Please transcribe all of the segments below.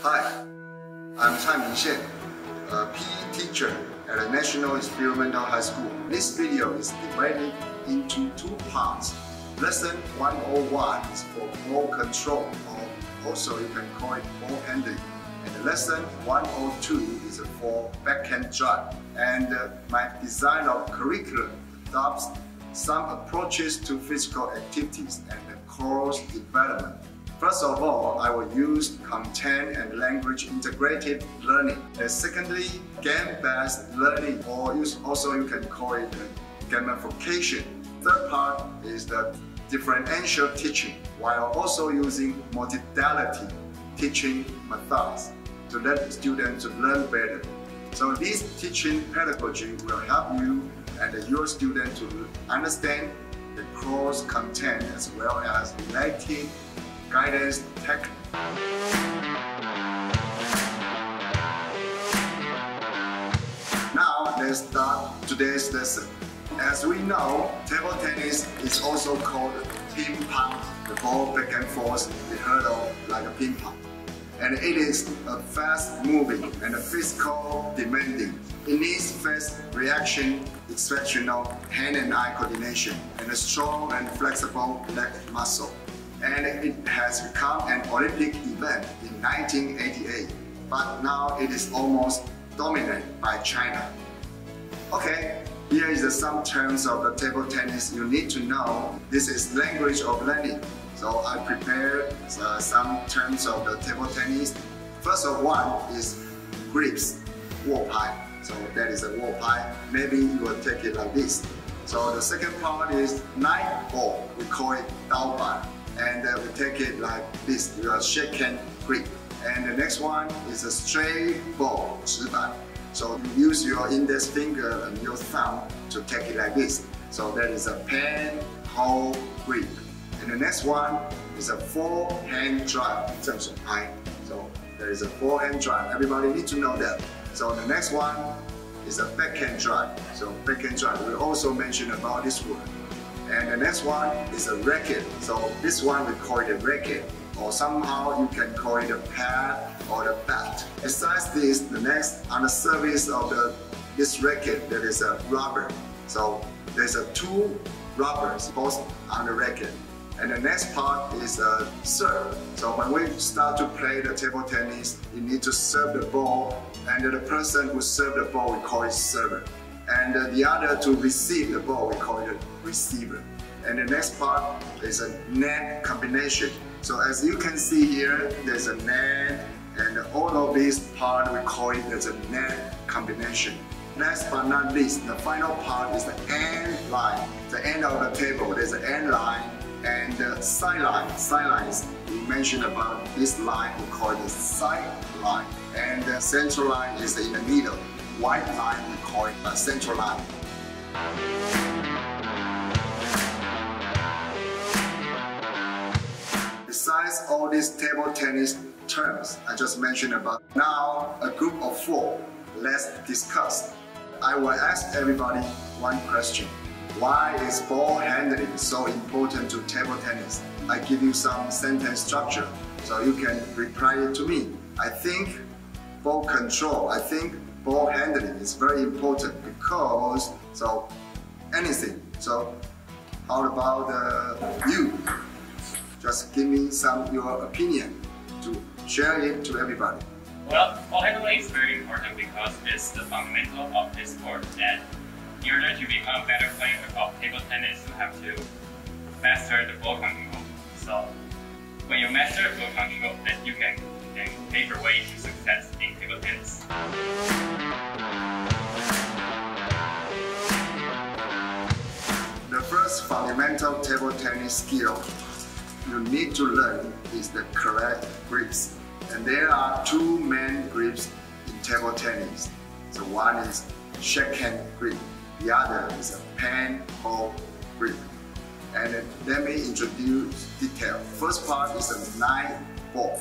Hi, I'm Cai Mingxian, a PE teacher at a National Experimental High School. This video is divided into two parts. Lesson 101 is for ball control, or also you can call it ball handling. And lesson 102 is for backhand drive. And my design of curriculum adopts some approaches to physical activities and course development. First of all, I will use content and language integrated learning. And secondly, game-based learning, or also you can call it gamification. Third part is the differential teaching, while also using multimodality teaching methods to let students learn better. So this teaching pedagogy will help you and your students to understand the course content as well as related guidance technique. Now let's start today's lesson. As we know, table tennis is also called ping pong. The ball back and forth is heard of like a ping pong. And it is a fast-moving and physical demanding. It needs fast reaction, exceptional hand and eye coordination, and a strong and flexible leg muscle. And it has become an Olympic event in 1988, but now it is almost dominated by China. Okay, here is some terms of the table tennis you need to know. This is language of learning. So I prepared some terms of the table tennis. First of one is grips, 握拍. So that is a 握拍. Maybe you will take it like this. So the second part is knife ball. We call it 刀板. And we take it like this. You are shake hand grip. And the next one is a straight ball, 直板. So you use your index finger and your thumb to take it like this. So that is a pen hold grip. And the next one is a forehand drive, 正手拍. So there is a forehand drive. Everybody needs to know that. So the next one is a backhand drive. So backhand drive, we also mentioned about this word. And the next one is a racket. So this one we call it a racket, or somehow you can call it a pad or a bat. Besides this, the next on the surface of this racket, there is a rubber. So there's two rubbers both on the racket. And the next part is a serve. So when we start to play the table tennis, you need to serve the ball, and the person who serves the ball, we call it server. And the other to receive the ball, we call it a receiver. And the next part is a net combination. So as you can see here, there's a net, and all of these part we call it as a net combination. Last but not least, the final part is the end line. The end of the table, there's an end line. And the sidelines, we mentioned about this line, we call it the side line. And the central line is in the middle. White line, we call it a central line. Besides all these table tennis terms I just mentioned about, now a group of four, let's discuss. I will ask everybody one question. Why is ball handling so important to table tennis? I give you some sentence structure so you can reply it to me. I think ball control, I think ball handling is very important because, so anything. So how about you? Just give me your opinion to share it to everybody. Well, ball handling is very important because it's the fundamental of this sport. And in order to become a better player of table tennis, you have to master the ball control. So when you master ball control, then you can pave your way to success in table tennis. The first fundamental table tennis skill you need to learn is the correct grips. And there are two main grips in table tennis. So one is shake hand grip. The other is a pen hold grip. And let me introduce detail. First part is a knife ball.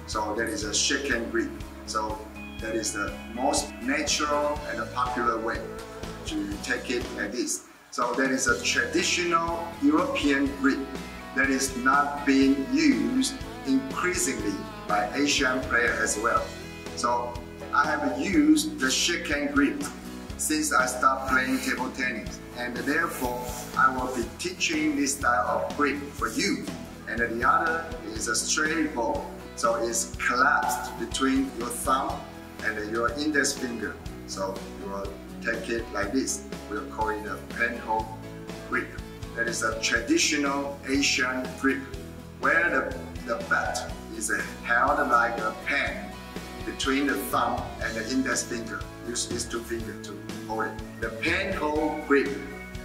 So that is a shake hand grip. So that is the most natural and popular way to take it like this. So that is a traditional European grip that is not being used in increasingly by Asian players as well. So I have used the shake hand grip since I started playing table tennis, and therefore I will be teaching this style of grip for you. And the other is a straight ball, so it's collapsed between your thumb and your index finger. So you will take it like this. We'll call it a penhole grip. That is a traditional Asian grip, where the bat is held like a pen between the thumb and the index finger. Use these two fingers to hold it. The penhole grip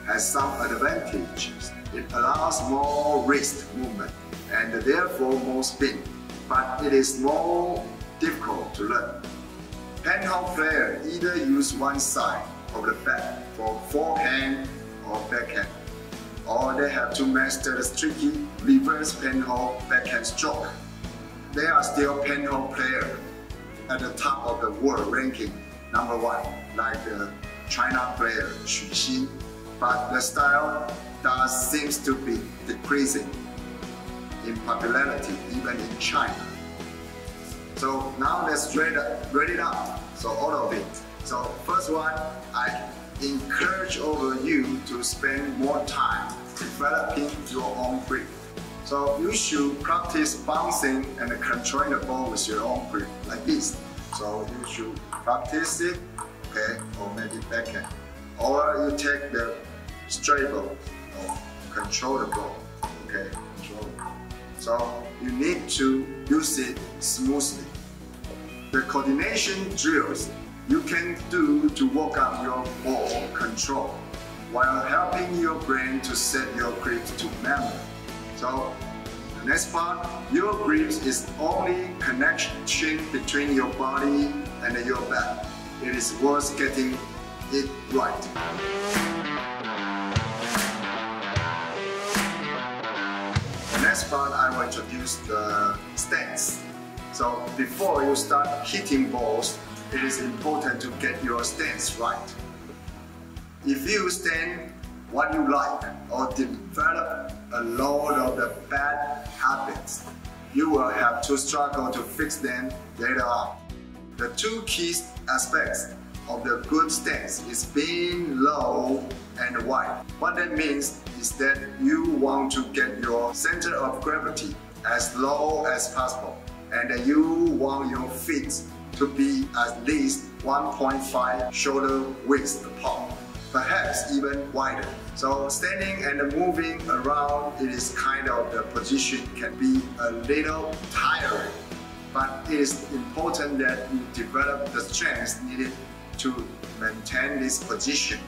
has some advantages. It allows more wrist movement and therefore more spin, but it is more difficult to learn. Penhole players either use one side of the bat for forehand or backhand, or they have to master the tricky reverse penhole backhand stroke. They are still penhole players at the top of the world ranking, #1, like the China player Xu Xin, but the style does seems to be decreasing in popularity even in China. So now let's read it up. So all of it. So first one, I encourage over you to spend more time developing your own grip. So you should practice bouncing and controlling the ball with your own grip, like this. So you should practice it, okay, or maybe backhand. Or you take the straight ball, or control the ball, okay, control it. So you need to use it smoothly. The coordination drills you can do to work on your ball control while helping your brain to set your grips to memory. So the next part, your grips is only connection between your body and your bat. It is worth getting it right. The next part, I will introduce the stance. So before you start hitting balls, it is important to get your stance right. If you stand what you like or develop a load of the bad habits, you will have to struggle to fix them later on. The two key aspects of the good stance is being low and wide. What that means is that you want to get your center of gravity as low as possible, and you want your feet to be at least 1.5 shoulder width apart, perhaps even wider. So standing and moving around, it is kind of the position can be a little tiring, but it is important that you develop the strength needed to maintain this position.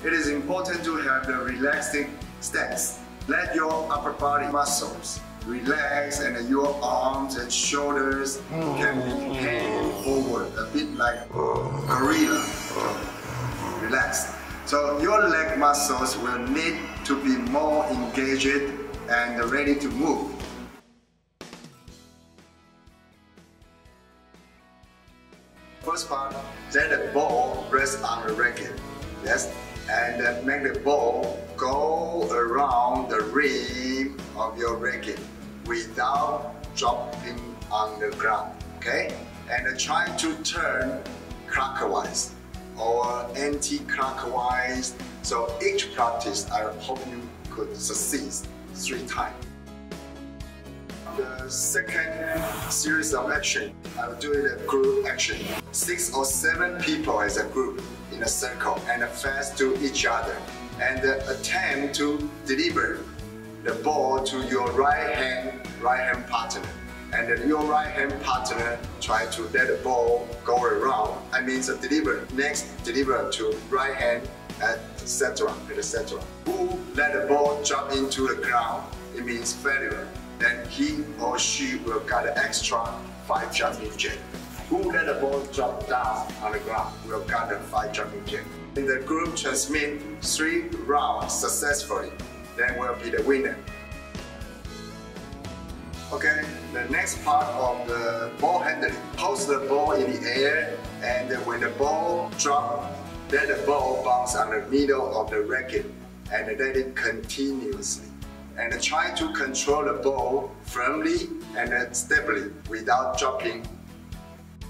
It is important to have the relaxing stance. Let your upper body muscles relax, and your arms and shoulders can be hanging forward a bit like a gorilla. Relax. So your leg muscles will need to be more engaged and ready to move. First part, let the ball rest on the racket. Yes, and make the ball go around the rim of your racket without dropping on the ground. Okay, and try to turn clockwise or anti-clockwise. So each practice, I hope you could succeed 3 times. The second series of action, I will do it a group action. 6 or 7 people as a group in a circle and face to each other, and attempt to deliver the ball to your right hand partner. And your right hand partner try to let the ball go around. I mean, so deliver to right hand, etc. Who let the ball drop into the ground, it means failure. Then he or she will get an extra 5 jumping jack. Who let the ball drop down on the ground will get a 5 jumping jack. And the group transmit 3 rounds successfully, then will be the winner. Okay, the next part of the ball handling. Hold the ball in the air, and when the ball drops, let the ball bounce on the middle of the racket and let it continuously. And try to control the ball firmly and then stably without dropping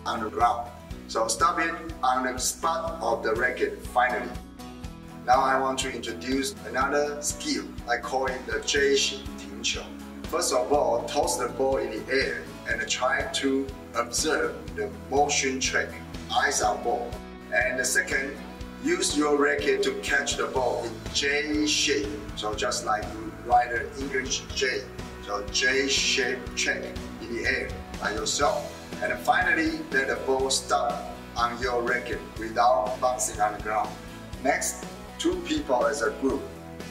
on the ground. So stop it on the spot of the racket finally. Now I want to introduce another skill. I call it the J 型停球. First of all, toss the ball in the air and try to observe the motion track, eyes on ball. And the second, use your racket to catch the ball in J shape. So just like you write an English J. So J shape track in the air by yourself. And finally, let the ball stop on your racket without bouncing on the ground. Next, 2 people as a group.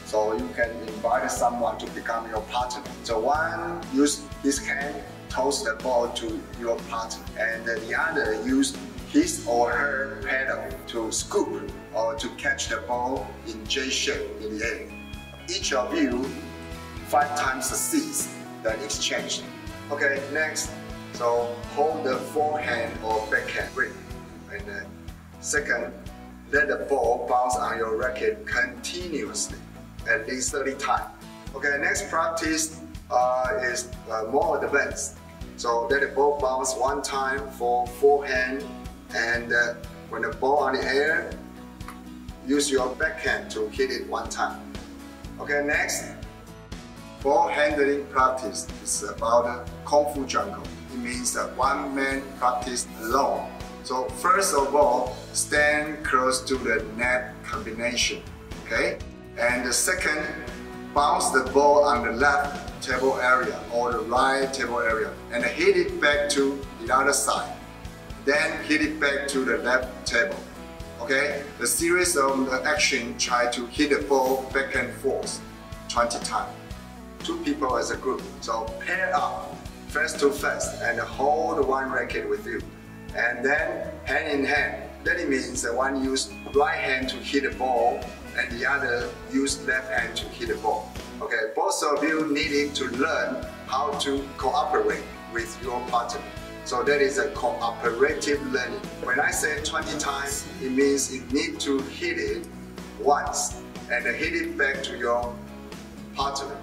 So you can invite someone to become your partner. So one use his hand, toss the ball to your partner, and the other use his or her paddle to scoop or to catch the ball in J shape in the air. Each of you 5 times succeeds, then exchange. Okay, next. So hold the forehand or backhand grip. And second, let the ball bounce on your racket continuously, at least 30 times. Okay, next practice is more advanced. So let the ball bounce 1 time for forehand, and when the ball on the air, use your backhand to hit it 1 time. Okay, next, ball handling practice is about Kung Fu Jungle. It means that one man practice alone. So first of all, stand close to the net combination, okay? And the second, bounce the ball on the left table area or the right table area and hit it back to the other side. Then hit it back to the left table, okay? The series of the action, try to hit the ball back and forth 20 times. 2 people as a group, so pair up, face to face, and hold one racket with you. And then hand in hand. That means that one use right hand to hit the ball and the other use left hand to hit the ball. Okay, both of you needed to learn how to cooperate with your partner. So that is a cooperative learning. When I say 20 times, it means you need to hit it once and hit it back to your partner.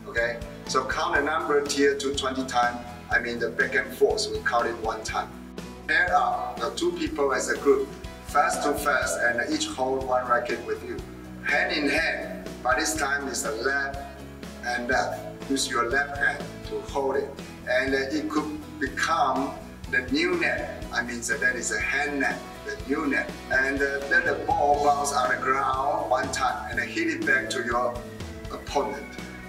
Okay, so count the number tier to 20 times. I mean the back and forth, we count it 1 time. Pair up the 2 people as a group, face to face, and each hold one racket with you. Hand in hand, by this time it's the left and left. Use your left hand to hold it. And it could become the new net. I mean that is a hand net, the new net. And let the ball bounce on the ground 1 time and hit it back to your opponent.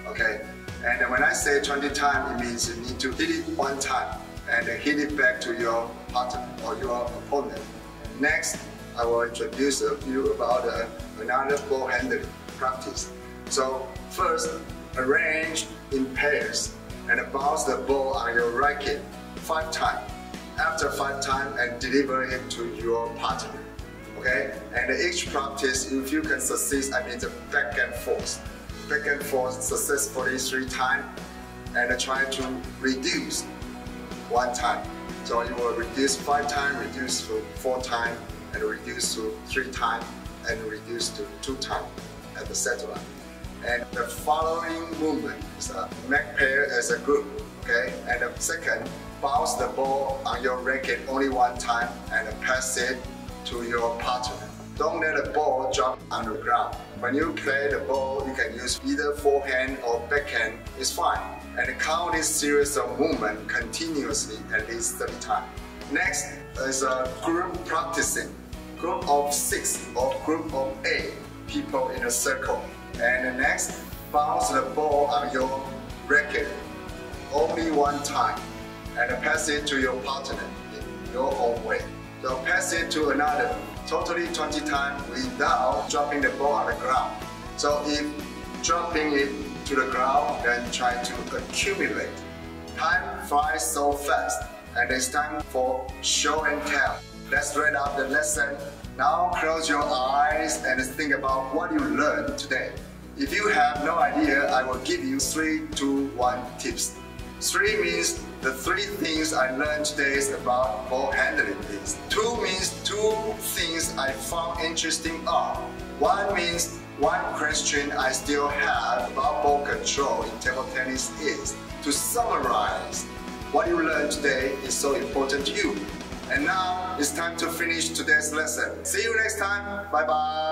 Okay? And when I say 20 times, it means you need to hit it 1 time and hit it back to your partner or your opponent. Next, I will introduce you about another ball handling practice. So first, arrange in pairs and bounce the ball on your racket 5 times. After 5 times, and deliver it to your partner. Okay? And each practice, if you can succeed, I mean the back and forth. Back and forth successfully 3 times, and try to reduce 1 time. So you will reduce 5 times, reduce to 4 times, and reduce to 3 times, and reduce to 2 times, and etc. And the following movement is a make pair as a group, okay? And the second, bounce the ball on your racket only 1 time and pass it to your partner. Don't let the ball drop on the ground. When you play the ball, you can use either forehand or backhand, it's fine. And count this series of movements continuously at least 30 times. Next is a group practicing. Group of 6 or group of 8 people in a circle. And the next, bounce the ball on your racket only 1 time and pass it to your partner in your own way. So pass it to another, totally 20 times without dropping the ball on the ground. So if dropping it to the ground, then try to accumulate. Time flies so fast, and it's time for show and tell. Let's read out the lesson. Now close your eyes and think about what you learned today. If you have no idea, I will give you 3, 2, 1 tips. 3 means the 3 things I learned today is about ball handling things. 2 means 2 things I found interesting are. 1 means 1 question I still have about ball control in table tennis is. To summarize, what you learned today is so important to you. And now it's time to finish today's lesson. See you next time. Bye bye.